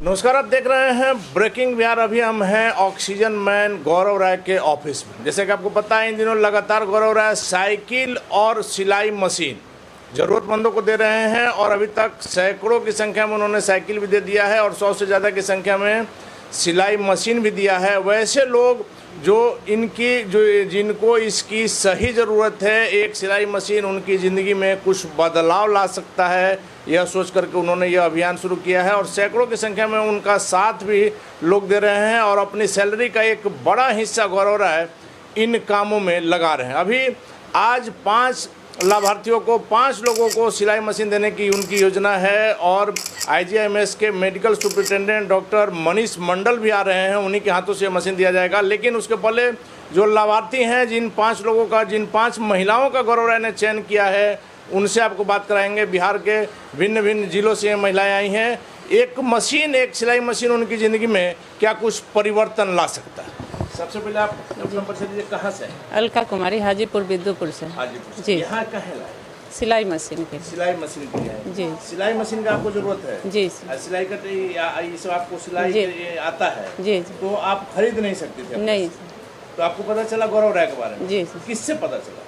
नमस्कार, आप देख रहे हैं ब्रेकिंग बिहार। अभी हम हैं ऑक्सीजन मैन गौरव राय के ऑफिस में। जैसे कि आपको पता है, इन दिनों लगातार गौरव राय साइकिल और सिलाई मशीन ज़रूरतमंदों को दे रहे हैं और अभी तक सैकड़ों की संख्या में उन्होंने साइकिल भी दे दिया है और 100 से ज़्यादा की संख्या में सिलाई मशीन भी दिया है। वैसे लोग जिनको इसकी सही ज़रूरत है, एक सिलाई मशीन उनकी ज़िंदगी में कुछ बदलाव ला सकता है, यह सोच करके उन्होंने यह अभियान शुरू किया है और सैकड़ों की संख्या में उनका साथ भी लोग दे रहे हैं और अपनी सैलरी का एक बड़ा हिस्सा गौरव राय इन कामों में लगा रहे हैं। अभी आज 5 लाभार्थियों को, 5 लोगों को सिलाई मशीन देने की उनकी योजना है और IGIMS के medical superintendent doctor Manish Mandal भी आ रहे हैं, उन्हीं के हाथों से मशीन दिया जाएगा। लेकिन उसके पहले जो लाभार्थी हैं, जिन 5 लोगों का, जिन 5 महिलाओं का गौरव राय ने चयन किया है, उनसे आपको बात कराएंगे। बिहार के भिन्न भिन्न जिलों से महिलाएं आई हैं। एक सिलाई मशीन उनकी ज़िंदगी में क्या कुछ परिवर्तन ला सकता है। सबसे पहले आप अपना परिचय दीजिए, कहाँ से हैं? अलका कुमारी, हाजीपुर विद्युपुर से। हाजीपुर जी। यहाँ कहाँ लाए? सिलाई मशीन के लिए। सिलाई मशीन की है जी। सिलाई मशीन का आपको जरूरत है? जी। सिलाई का ये सब आपको सिलाई आता है? जी। तो आप खरीद नहीं सकते थे? नहीं। तो आपको पता चला गौरव राय के बारे में? जी। किससे पता चला?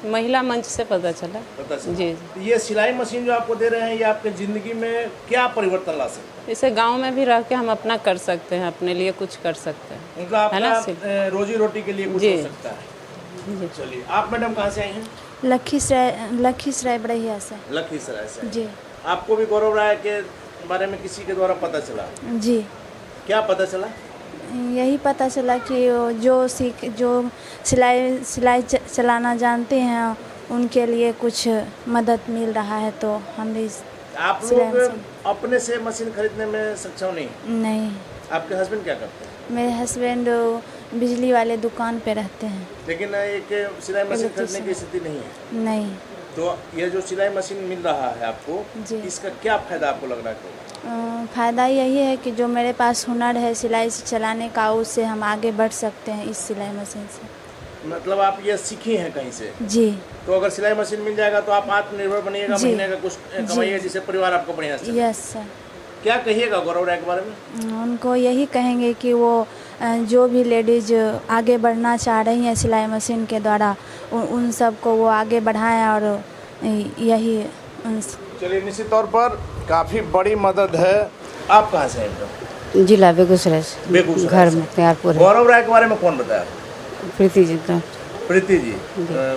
महिला मंच से पता चला। जी। तो ये सिलाई मशीन जो आपको दे रहे हैं, ये आपके ज़िंदगी में क्या परिवर्तन ला सकता है? इसे गांव में भी रह के हम अपना कर सकते हैं, अपने लिए कुछ कर सकते हैं। मतलब आपका रोजी रोटी के लिए कुछ हो सकता है। चलिए, आप मैडम कहाँ से आई हैं? लखीसराय बड़हिया से। लखीसराय से। जी। आपको भी गौरव राय के बारे में किसी के द्वारा पता चला? जी। क्या पता चला? यही पता चला कि जो सिलाई चलाना जानते हैं, उनके लिए कुछ मदद मिल रहा है, तो हम भी। आप लोग अपने से मशीन खरीदने में सक्षम नहीं? आपके हस्बैंड क्या करते हैं? मेरे हस्बैंड बिजली वाले दुकान पे रहते हैं। लेकिन एक सिलाई मशीन खरीदने की स्थिति नहीं है? नहीं। तो ये जो सिलाई मशीन मिल रहा है आपको, इसका क्या फायदा आपको लग रहा है? फ़ायदा यही है कि जो मेरे पास हुनर है सिलाई से चलाने का, उससे हम आगे बढ़ सकते हैं इस सिलाई मशीन से। मतलब आप ये सीखी हैं कहीं से? जी। तो अगर सिलाई मशीन मिल जाएगा तो आप आत्मनिर्भर बनिएगा, महीने का कुछ कमाइएगा, जिससे परिवार आपको बढ़िया से। Yes sir. क्या कहिएगा गौरव राय के बारे में? उनको यही कहेंगे कि वो जो भी लेडीज आगे बढ़ना चाह रही हैं सिलाई मशीन के द्वारा, उन सब को वो आगे बढ़ाएं और यही। चलिए, निश्चित तौर पर काफ़ी बड़ी मदद है। आप कहाँ से हैं? जिला बेगूसराय से। बेगूसराय घर में तैयारपुर है। गौरव राय के बारे में कौन बताया? प्रीति जी का। प्रीति जी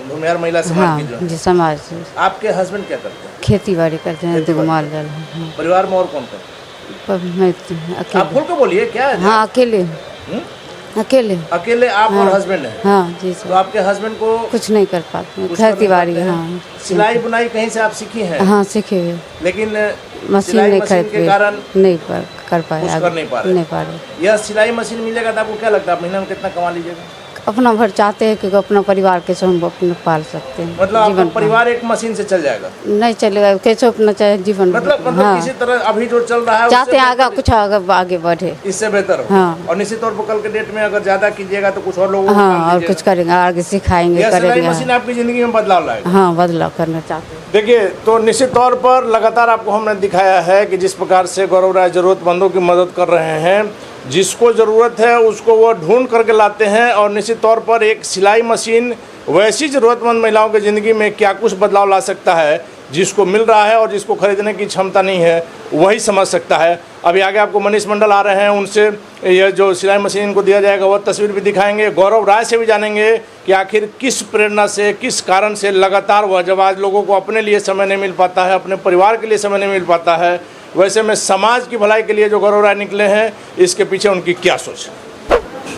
भूमिहार महिला समाज की जो जी, समाज से। आपके हस्बैंड क्या करते हैं? खेती बाड़ी करते हैं, दो माल जाल। परिवार में और कौन कौन? आप खोल के बोलिए, क्या है? हाँ, अकेले। अकेले आप और हस्बैंड हैं? हाँ जी सर। तो आपके हस्बैंड को कुछ नहीं कर पाते, खेती बाड़ी। हाँ। सिलाई बुनाई कहीं से आप सीखी हैं? हाँ, सीखे हुए। लेकिन मशीन नहीं खरीद के कारण नहीं कर पाए, कर नहीं पा रहे। यह सिलाई मशीन मिलेगा तो आपको क्या लगता है महीना में कितना कमा लीजिएगा? अपना भर चाहते हैं कि अपना परिवार कैसे हम अपने पाल सकते हैं। मतलब आपका परिवार एक मशीन से चल जाएगा? नहीं चलेगा, कैसे अपना चाहे जीवन। मतलब किसी तरह अभी जो चल रहा है चाहते हैं आगे कुछ आगे बढ़े, इससे बेहतर हो। हाँ। और निश्चित तौर पर कल के डेट में अगर ज्यादा कीजिएगा तो कुछ और लोगों हाँ, और कुछ करेंगे, आगे सिखाएंगे, करेंगे। मशीन आपकी जिंदगी में बदलाव लाएगा? हाँ, बदलाव करना चाहते हैं। देखिए, तो निश्चित तौर पर लगातार आपको हमने दिखाया है कि जिस प्रकार से गौरव राय जरूरतमंदों की मदद कर रहे हैं, जिसको ज़रूरत है उसको वो ढूंढ करके लाते हैं। और निश्चित तौर पर एक सिलाई मशीन वैसी ज़रूरतमंद महिलाओं की ज़िंदगी में क्या कुछ बदलाव ला सकता है, जिसको मिल रहा है और जिसको खरीदने की क्षमता नहीं है वही समझ सकता है। अभी आगे आपको मनीष मंडल आ रहे हैं, उनसे यह जो सिलाई मशीन इनको दिया जाएगा वह तस्वीर भी दिखाएंगे। गौरव राय से भी जानेंगे कि आखिर किस प्रेरणा से, किस कारण से लगातार वह, जब आज लोगों को अपने लिए समय नहीं मिल पाता है, अपने परिवार के लिए समय नहीं मिल पाता है, वैसे में समाज की भलाई के लिए जो गौरव राय निकले हैं, इसके पीछे उनकी क्या सोच है।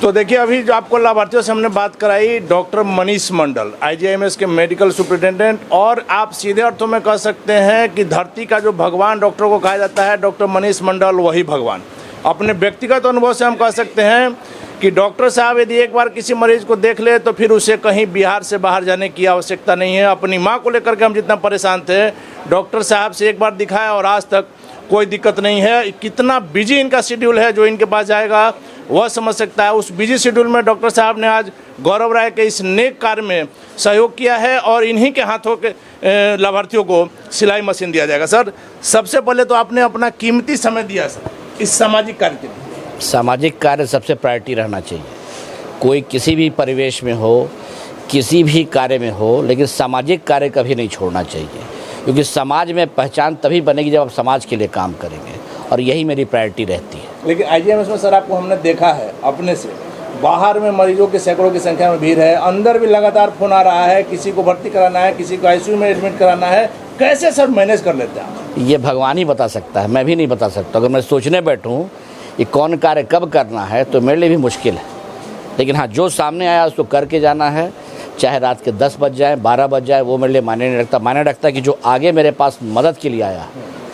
तो देखिए, अभी जो आपको लाभार्थियों से हमने बात कराई, डॉक्टर मनीष मंडल, IGIMS के मेडिकल सुपरिटेंडेंट, और आप सीधे अर्थों में कह सकते हैं कि धरती का जो भगवान डॉक्टर को कहा जाता है, डॉक्टर मनीष मंडल वही भगवान। अपने व्यक्तिगत अनुभव से हम कह सकते हैं कि डॉक्टर साहब यदि एक बार किसी मरीज को देख ले तो फिर उसे कहीं बिहार से बाहर जाने की आवश्यकता नहीं है। अपनी माँ को लेकर के हम जितना परेशान थे, डॉक्टर साहब से एक बार दिखाया और आज तक कोई दिक्कत नहीं है। कितना बिजी इनका शेड्यूल है, जो इनके पास जाएगा वह समझ सकता है। उस बिजी शेड्यूल में डॉक्टर साहब ने आज गौरव राय के इस नेक कार्य में सहयोग किया है और इन्हीं के हाथों के लाभार्थियों को सिलाई मशीन दिया जाएगा। सर, सबसे पहले तो आपने अपना कीमती समय दिया सर इस सामाजिक कार्य के लिए। सामाजिक कार्य सबसे प्रायोरिटी रहना चाहिए, कोई किसी भी परिवेश में हो, किसी भी कार्य में हो, लेकिन सामाजिक कार्य कभी नहीं छोड़ना चाहिए, क्योंकि समाज में पहचान तभी बनेगी जब आप समाज के लिए काम करेंगे, और यही मेरी प्रायोरिटी रहती है। लेकिन आईजीएमएस में सर आपको हमने देखा है अपने से, बाहर में मरीजों की सैकड़ों की संख्या में भीड़ है, अंदर भी लगातार फोन आ रहा है, किसी को भर्ती कराना है, किसी को आईसीयू में एडमिट कराना है, कैसे सर मैनेज कर लेते हैं? ये भगवान ही बता सकता है, मैं भी नहीं बता सकता। अगर मैं सोचने बैठूँ कि कौन कार्य कब करना है तो मेरे लिए भी मुश्किल है, लेकिन हाँ, जो सामने आया उसको करके जाना है, चाहे रात के 10 बज जाए, 12 बज जाए, वो मेरे लिए मायने नहीं रखता। मायने रखता कि जो आगे मेरे पास मदद के लिए आया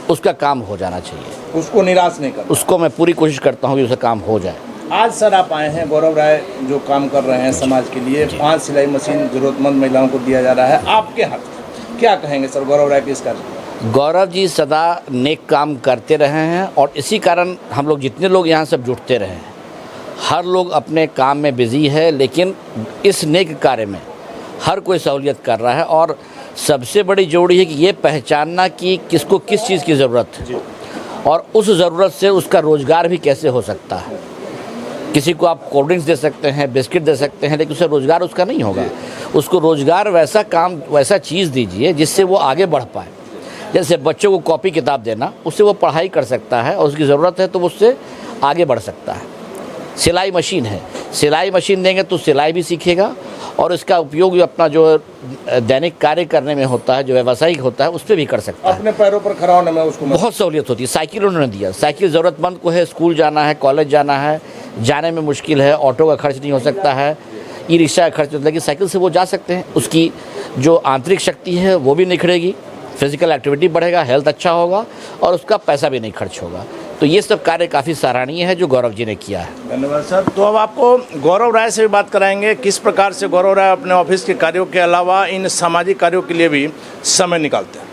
उसका काम हो जाना चाहिए, उसको निराश नहीं करना, उसको मैं पूरी कोशिश करता हूँ कि उसका काम हो जाए। आज सर आप आए हैं, गौरव राय जो काम कर रहे हैं समाज के लिए, 5 सिलाई मशीन जरूरतमंद महिलाओं को दिया जा रहा है आपके हाथ, क्या कहेंगे सर गौरव राय के इस कार्य? गौरव जी सदा नेक काम करते रहे हैं और इसी कारण हम लोग जितने लोग यहाँ सब जुटते रहे हैं, हर लोग अपने काम में बिजी है, लेकिन इस नेक कार्य में हर कोई सहूलियत कर रहा है। और सबसे बड़ी जरूरी है कि ये पहचानना कि किसको किस चीज़ की ज़रूरत है और उस ज़रूरत से उसका रोज़गार भी कैसे हो सकता है। किसी को आप कोल्ड ड्रिंक्स दे सकते हैं, बिस्किट दे सकते हैं, लेकिन उससे रोज़गार उसका नहीं होगा। उसको रोज़गार वैसा काम, वैसा चीज़ दीजिए जिससे वो आगे बढ़ पाए। जैसे बच्चों को कॉपी किताब देना, उससे वो पढ़ाई कर सकता है और उसकी ज़रूरत है तो उससे आगे बढ़ सकता है। सिलाई मशीन है, सिलाई मशीन देंगे तो सिलाई भी सीखेगा और इसका उपयोग अपना जो दैनिक कार्य करने में होता है, जो व्यावसायिक होता है, उस पर भी कर सकता है। अपने पैरों पर खड़ा होने में उसको बहुत सहूलियत होती है। साइकिल उन्होंने दिया, साइकिल ज़रूरतमंद को है, स्कूल जाना है, कॉलेज जाना है, जाने में मुश्किल है, ऑटो का खर्च नहीं हो सकता है, ई रिक्शा का खर्च होता है, लेकिन साइकिल से वो जा सकते हैं। उसकी जो आंतरिक शक्ति है वो भी निखरेगी, फिजिकल एक्टिविटी बढ़ेगा, हेल्थ अच्छा होगा और उसका पैसा भी नहीं खर्च होगा। तो ये सब कार्य काफ़ी सराहनीय है जो गौरव जी ने किया है। धन्यवाद सर। तो अब आपको गौरव राय से भी बात कराएंगे, किस प्रकार से गौरव राय अपने ऑफिस के कार्यों के अलावा इन सामाजिक कार्यों के लिए भी समय निकालते हैं।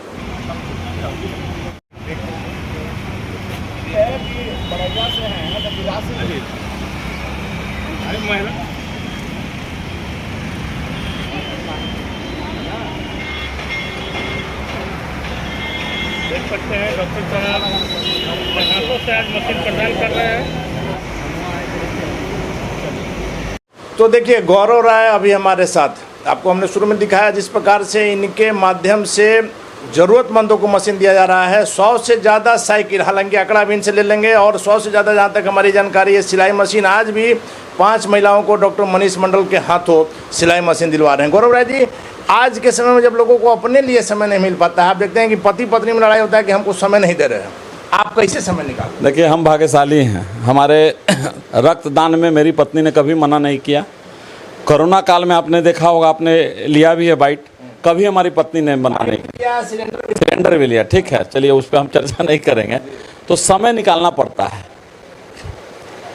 देख सकते हैं डॉक्टर साहब हाथों से आज मशीन प्रदान कर रहे हैं। तो देखिए गौरव राय अभी हमारे साथ, आपको हमने शुरू में दिखाया जिस प्रकार से इनके माध्यम से ज़रूरतमंदों को मशीन दिया जा रहा है। 100 से ज़्यादा साइकिल, हालांकि आंकड़ा भी इनसे ले लेंगे, और 100 से ज़्यादा जहाँ तक हमारी जानकारी है सिलाई मशीन आज भी 5 महिलाओं को डॉक्टर मनीष मंडल के हाथों सिलाई मशीन दिलवा रहे हैं। गौरव राय जी, आज के समय में जब लोगों को अपने लिए समय नहीं मिल पाता है, आप देखते हैं कि पति पत्नी में लड़ाई होता है कि हमको समय नहीं दे रहे हैं, आप कैसे समय निकालते? देखिए, हम भाग्यशाली हैं, हमारे रक्तदान में मेरी पत्नी ने कभी मना नहीं किया। कोरोना काल में आपने देखा होगा, आपने लिया भी है बाइट, कभी हमारी पत्नी ने मना नहीं किया। सिलेंडर भी लिया, ठीक है, चलिए उस पर हम चर्चा नहीं करेंगे। तो समय निकालना पड़ता है,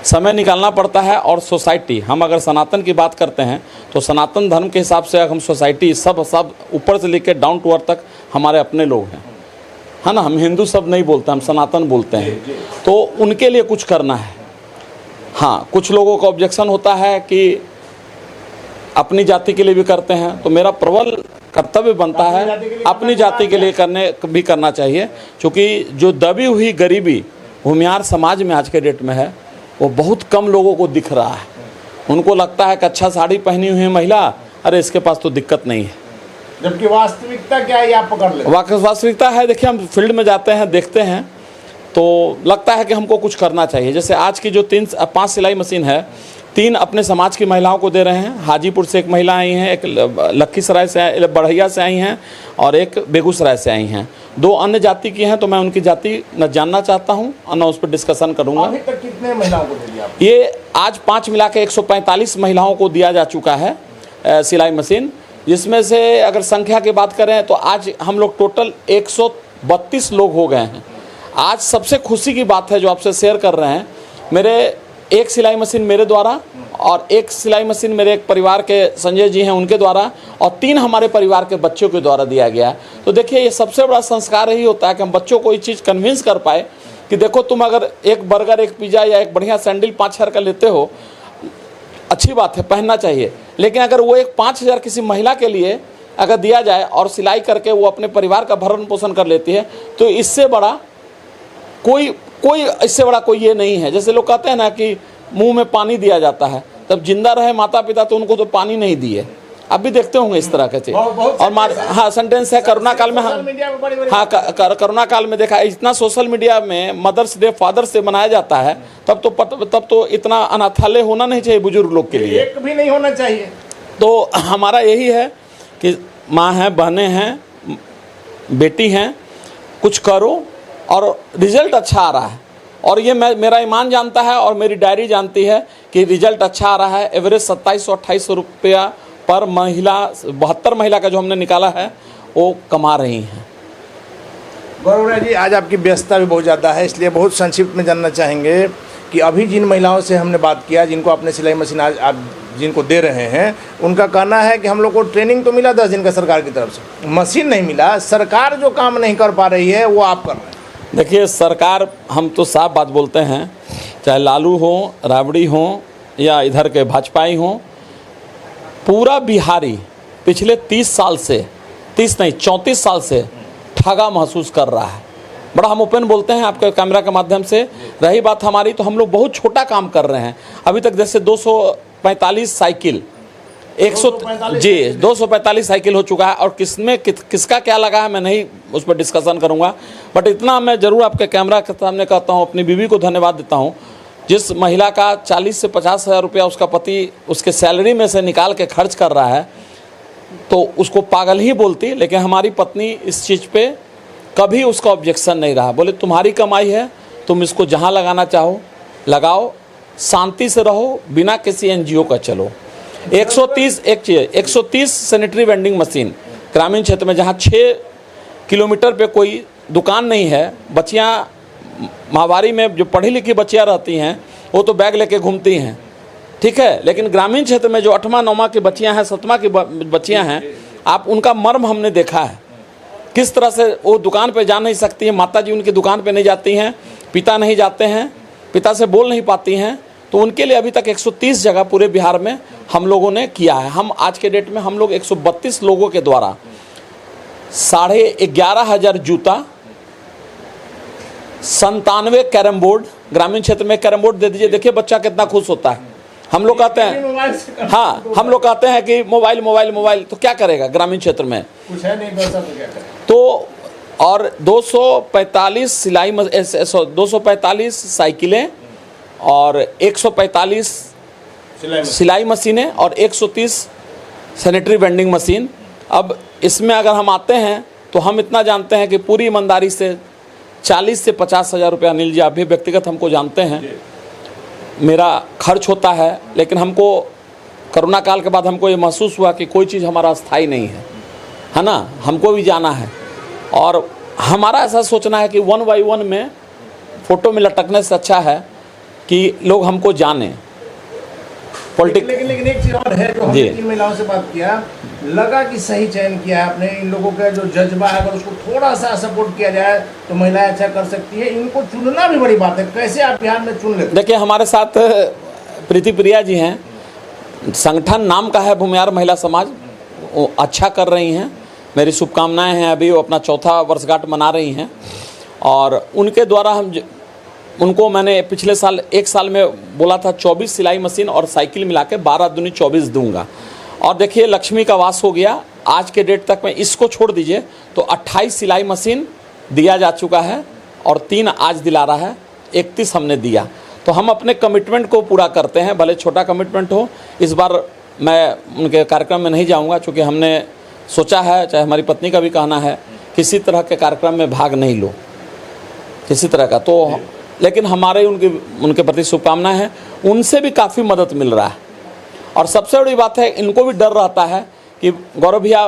समय निकालना पड़ता है। और सोसाइटी, हम अगर सनातन की बात करते हैं तो सनातन धर्म के हिसाब से हम सोसाइटी सब ऊपर से लेकर डाउन टू अर्थ तक हमारे अपने लोग हैं, है ना। हम हिंदू सब नहीं बोलते, हम सनातन बोलते हैं। तो उनके लिए कुछ करना है। हाँ, कुछ लोगों का ऑब्जेक्शन होता है कि अपनी जाति के लिए भी करते हैं, तो मेरा प्रबल कर्तव्य बनता है अपनी जाति के लिए करना चाहिए, क्योंकि जो दबी हुई गरीबी भूमियार समाज में आज के डेट में है वो बहुत कम लोगों को दिख रहा है। उनको लगता है कि अच्छा साड़ी पहनी हुई है महिला, अरे इसके पास तो दिक्कत नहीं है, जबकि वास्तविकता क्या है आप पकड़ ले। वास्तविकता है, देखिए हम फील्ड में जाते हैं, देखते हैं, तो लगता है कि हमको कुछ करना चाहिए। जैसे आज की जो 5 सिलाई मशीन है, 3 अपने समाज की महिलाओं को दे रहे हैं। हाजीपुर से एक महिला आई हैं, एक लखीसराय से, बढ़ैया से आई हैं और एक बेगूसराय से आई हैं। 2 अन्य जाति की हैं, तो मैं उनकी जाति न जानना चाहता हूं और न उस पर डिस्कशन करूंगा। अभी तक कितने महिलाओं को दे दिया? ये आज 5 मिला के 145 महिलाओं को दिया जा चुका है सिलाई मशीन, जिसमें से अगर संख्या की बात करें तो आज हम लोग टोटल 132 लोग हो गए हैं। आज सबसे खुशी की बात है जो आपसे शेयर कर रहे हैं, मेरे एक सिलाई मशीन मेरे द्वारा और एक सिलाई मशीन मेरे एक परिवार के संजय जी हैं उनके द्वारा और 3 हमारे परिवार के बच्चों के द्वारा दिया गया है। तो देखिए, ये सबसे बड़ा संस्कार यही होता है कि हम बच्चों को ये चीज़ कन्विंस कर पाए कि देखो तुम अगर एक बर्गर, एक पिज़्ज़ा या एक बढ़िया सैंडल 5,000 का लेते हो, अच्छी बात है, पहनना चाहिए, लेकिन अगर वो एक 5,000 किसी महिला के लिए अगर दिया जाए और सिलाई करके वो अपने परिवार का भरण पोषण कर लेती है, तो इससे बड़ा कोई इससे बड़ा कोई ये नहीं है। जैसे लोग कहते हैं ना कि मुंह में पानी दिया जाता है, तब जिंदा रहे माता पिता तो उनको तो पानी नहीं दिए। आप भी देखते होंगे इस तरह के चीज। और हाँ, सेंटेंस है कोरोना काल में, हाँ कोरोना काल में देखा इतना सोशल मीडिया में मदर्स डे, फादर्स डे मनाया जाता है, तब तो इतना अनाथालय होना नहीं चाहिए बुजुर्ग लोग के लिए, एक भी नहीं होना चाहिए। तो हमारा यही है कि माँ हैं, बहनें हैं, बेटी हैं, कुछ करो और रिजल्ट अच्छा आ रहा है। और ये मेरा ईमान जानता है और मेरी डायरी जानती है कि रिजल्ट अच्छा आ रहा है। एवरेज 2700-2800 रुपया पर महिला, 72 महिला का जो हमने निकाला है वो कमा रही हैं। गौरव राय जी, आज आपकी व्यस्तता भी बहुत ज़्यादा है, इसलिए बहुत संक्षिप्त में जानना चाहेंगे कि अभी जिन महिलाओं से हमने बात किया, जिनको आपने सिलाई मशीन आज आप जिनको दे रहे हैं, उनका कहना है कि हम लोग को ट्रेनिंग तो मिला 10 दिन का सरकार की तरफ से, मशीन नहीं मिला। सरकार जो काम नहीं कर पा रही है वो आप कर रहे हैं। देखिए सरकार, हम तो साफ बात बोलते हैं, चाहे लालू हो, राबड़ी हो या इधर के भाजपाई हो, पूरा बिहारी पिछले 30 साल से, 30 नहीं 34 साल से ठगा महसूस कर रहा है। बड़ा हम ओपन बोलते हैं आपके कैमरा के माध्यम से। रही बात हमारी, तो हम लोग बहुत छोटा काम कर रहे हैं अभी तक। जैसे 245 साइकिल, 245 साइकिल हो चुका है। और किसका क्या लगा है मैं नहीं उस पर डिस्कशन करूंगा, बट इतना मैं ज़रूर आपके कैमरा के सामने कहता हूं, अपनी बीवी को धन्यवाद देता हूं, जिस महिला का 40 से 50 हज़ार रुपया उसका पति उसके सैलरी में से निकाल के खर्च कर रहा है, तो उसको पागल ही बोलती। लेकिन हमारी पत्नी इस चीज़ पे कभी उसका ऑब्जेक्शन नहीं रहा। बोले तुम्हारी कमाई है, तुम इसको जहाँ लगाना चाहो लगाओ, शांति से रहो, बिना किसी NGO का चलो। 130 सैनिटरी वेंडिंग मशीन ग्रामीण क्षेत्र में, जहाँ 6 किलोमीटर पे कोई दुकान नहीं है, बच्चियाँ माहवारी में जो पढ़ी लिखी बच्चियाँ रहती हैं वो तो बैग लेके घूमती हैं, ठीक है, लेकिन ग्रामीण क्षेत्र में जो 8वां 9वां की बच्चियाँ हैं, 7वां की बच्चियाँ हैं, आप उनका मर्म हमने देखा है। किस तरह से वो दुकान पे जा नहीं सकती हैं, माता जी उनकी दुकान पे नहीं जाती हैं, पिता नहीं जाते हैं, पिता से बोल नहीं पाती हैं, तो उनके लिए अभी तक 130 जगह पूरे बिहार में हम लोगों ने किया है। हम आज के डेट में हम लोग 132 लोगों के द्वारा 11,500 जूता, 97 कैरम बोर्ड, ग्रामीण क्षेत्र में कैरम बोर्ड दे दीजिए, देखिए बच्चा कितना खुश होता है। हम लोग कहते हैं, हाँ हम लोग कहते हैं कि मोबाइल मोबाइल मोबाइल, तो क्या करेगा ग्रामीण क्षेत्र में, कुछ है नहीं पैसा तो क्या करें। तो और 245 साइकिलें और 145 सिलाई मशीनें और 130 सैनिटरी वेंडिंग मशीन। अब इसमें अगर हम आते हैं तो हम इतना जानते हैं कि पूरी ईमानदारी से 40 से 50 हज़ार रुपया, अनिल जी आप भी व्यक्तिगत हमको जानते हैं, मेरा खर्च होता है। लेकिन हमको कोरोना काल के बाद हमको ये महसूस हुआ कि कोई चीज़ हमारा स्थायी नहीं है ना, हमको भी जाना है। और हमारा ऐसा सोचना है कि 1 by 1 में फ़ोटो में लटकने से अच्छा है कि लोग हमको जाने। लेकिन एक चीज़ और है, जो हमने इन महिलाओं से बात किया, लगा कि सही चयन किया है आपने। इन लोगों का जो जज्बा है, अगर उसको थोड़ा सा सपोर्ट किया जाए तो महिलाएं अच्छा कर सकती है। इनको चुनना भी बड़ी बात है, कैसे आप बिहार में चुन लेते? देखिए हमारे साथ प्रीति प्रिया जी हैं, संगठन नाम का है भूमिहार महिला समाज, वो अच्छा कर रही हैं, मेरी शुभकामनाएं हैं। अभी वो अपना 4था वर्षगांठ मना रही हैं और उनके द्वारा उनको मैंने पिछले साल 1 साल में बोला था 24 सिलाई मशीन और साइकिल मिला के 12 दूनी 24 दूंगा। और देखिए लक्ष्मी का वास हो गया। आज के डेट तक में इसको छोड़ दीजिए तो 28 सिलाई मशीन दिया जा चुका है और 3 आज दिला रहा है, 31 हमने दिया। तो हम अपने कमिटमेंट को पूरा करते हैं, भले छोटा कमिटमेंट हो। इस बार मैं उनके कार्यक्रम में नहीं जाऊंगा, क्योंकि हमने सोचा है, चाहे हमारी पत्नी का भी कहना है, किसी तरह के कार्यक्रम में भाग नहीं लो, किसी तरह का। तो लेकिन हमारे उनके प्रति शुभकामनाएं हैं, उनसे भी काफ़ी मदद मिल रहा है। और सबसे बड़ी बात है, इनको भी डर रहता है कि गौरव भैया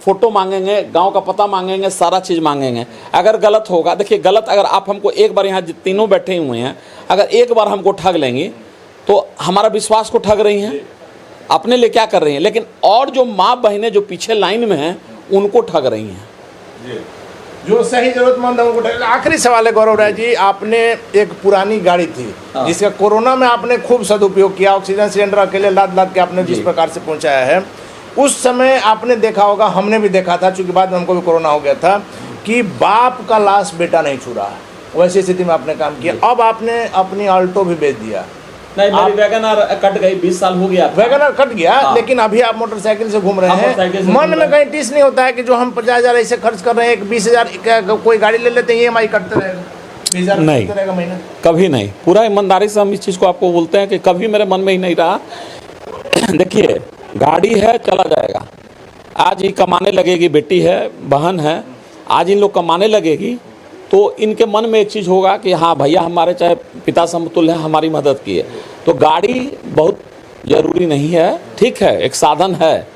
फ़ोटो मांगेंगे, गांव का पता मांगेंगे, सारा चीज़ मांगेंगे, अगर गलत होगा। देखिए गलत, अगर आप हमको एक बार, यहाँ तीनों बैठे हुए हैं, अगर एक बार हमको ठग लेंगी तो हमारा विश्वास को ठग रही हैं, अपने लिए क्या कर रही हैं, लेकिन और जो माँ बहनें जो पीछे लाइन में हैं उनको ठग रही हैं। जो सही जरूरतमंद है उनको। आखिरी सवाल है गौरव राय जी, आपने एक पुरानी गाड़ी थी जिसका कोरोना में आपने खूब सदुपयोग किया, ऑक्सीजन सिलेंडर अकेले लाद के आपने जिस प्रकार से पहुंचाया है, उस समय आपने देखा होगा, हमने भी देखा था, चूंकि बाद में हमको भी कोरोना हो गया था, कि बाप का लाश बेटा नहीं छू रहा है, वैसी स्थिति में आपने काम किया। अब आपने अपनी ऑल्टो भी बेच दिया। नहीं, मेरी वैगनर कट गई, 20 साल हो गया। वैगनर कट गया, लेकिन अभी आप मोटरसाइकिल से घूम रहे हैं। मन में कहीं टीस नहीं होता है कि जो हम 50,000 ऐसे खर्च कर रहे हैं, 20,000 कोई गाड़ी ले लेते हैं, EMI कटते रहेगा, 20,000 नहीं, कटते रहेगा महीना? कभी नहीं। पूरा ईमानदारी से हम इस चीज़ को आपको बोलते हैं कि कभी मेरे मन में ही नहीं रहा। देखिए, गाड़ी है, चला जाएगा। आज ही कमाने लगेगी, बेटी है, बहन है, आज इन लोग कमाने लगेगी तो इनके मन में एक चीज़ होगा कि हाँ भैया हमारे चाहे पिता समतुल्य है, हमारी मदद की है। तो गाड़ी बहुत ज़रूरी नहीं है, ठीक है, एक साधन है,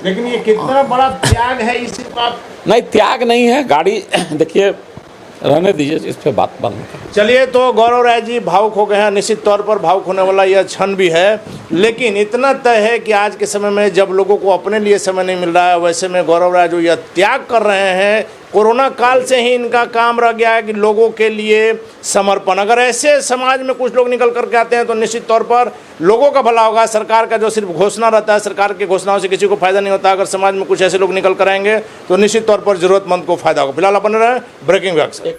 लेकिन ये कितना बड़ा त्याग है, इसी को आप नहीं, त्याग नहीं है। गाड़ी देखिए, रहने दीजिए, इस पे बात बंद करें। चलिए, तो गौरव राय जी भावुक हो गए हैं। निश्चित तौर पर भावुक होने वाला यह क्षण भी है, लेकिन इतना तय है कि आज के समय में जब लोगों को अपने लिए समय नहीं मिल रहा है, वैसे में गौरव राय जो यह त्याग कर रहे हैं, कोरोना काल से ही इनका काम रह गया है कि लोगों के लिए समर्पण। अगर ऐसे समाज में कुछ लोग निकल करके आते हैं तो निश्चित तौर पर लोगों का भला होगा। सरकार का जो सिर्फ घोषणा रहता है, सरकार की घोषणाओं से किसी को फायदा नहीं होता। अगर समाज में कुछ ऐसे लोग निकल कर आएंगे तो निश्चित तौर पर जरूरतमंद को फायदा होगा। फिलहाल अपन रहे ब्रेकिंग व्याख्या।